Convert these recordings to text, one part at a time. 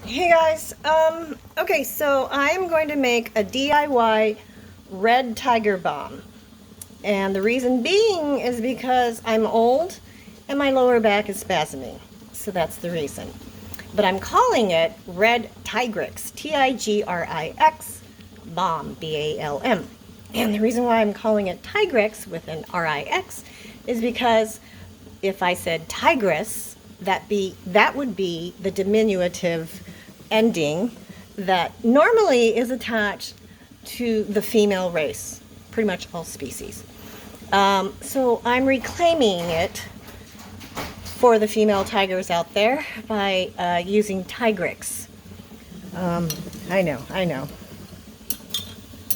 Hey guys, okay, so I'm going to make a DIY Red Tiger Balm. And the reason being is because I'm old and my lower back is spasming. So that's the reason. But I'm calling it Red Tigrix, Tigrix Balm, B-A-L-M. And the reason why I'm calling it Tigrix with an R-I-X is because if I said tigress, that would be the diminutive ending that normally is attached to the female race, pretty much all species. So I'm reclaiming it for the female tigers out there by using Tigrix. I know.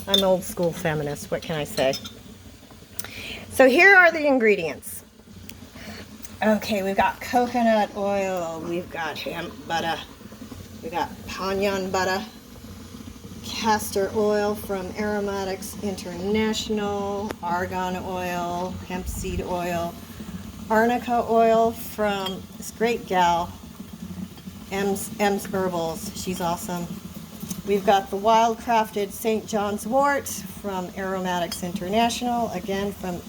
I'm an old school feminist, what can I say? So here are the ingredients. Okay, we've got coconut oil, we've got hemp butter, we got panyan butter, castor oil from Aromatics International, argan oil, hemp seed oil, arnica oil from this great gal, M's Herbals. She's awesome. We've got the wild crafted St. John's wort from Aromatics International, again from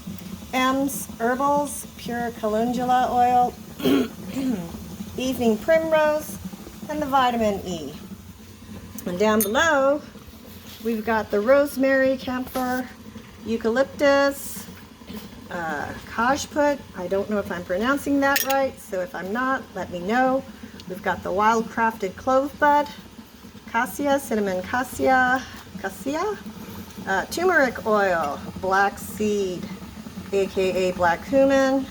M's Herbals, pure calendula oil, evening primrose, and the vitamin E. And down below, we've got the rosemary, camphor, eucalyptus, cajeput. I don't know if I'm pronouncing that right, so if I'm not, let me know. We've got the wild crafted clove bud, cassia, cinnamon cassia, turmeric oil, black seed, aka black cumin,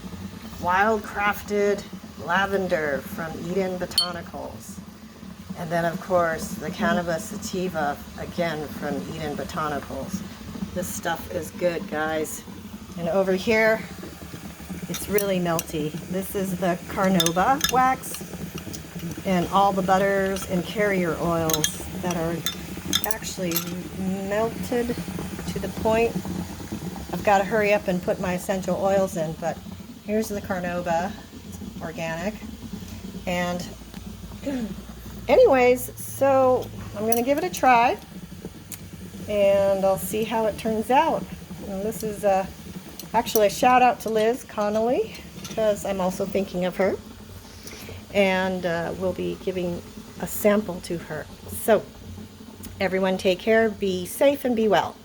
wild crafted lavender from Eden Botanicals, and then of course the cannabis sativa, again from Eden Botanicals. This stuff is good, guys. And over here, it's really melty. This is the carnauba wax and all the butters and carrier oils that are actually melted to the point. I've got to hurry up and put my essential oils in, but here's the carnauba, organic. And anyways, so I'm going to give it a try, and I'll see how it turns out. And this is actually a shout out to Liz Connolly, because I'm also thinking of her, and we'll be giving a sample to her. So everyone take care, be safe, and be well.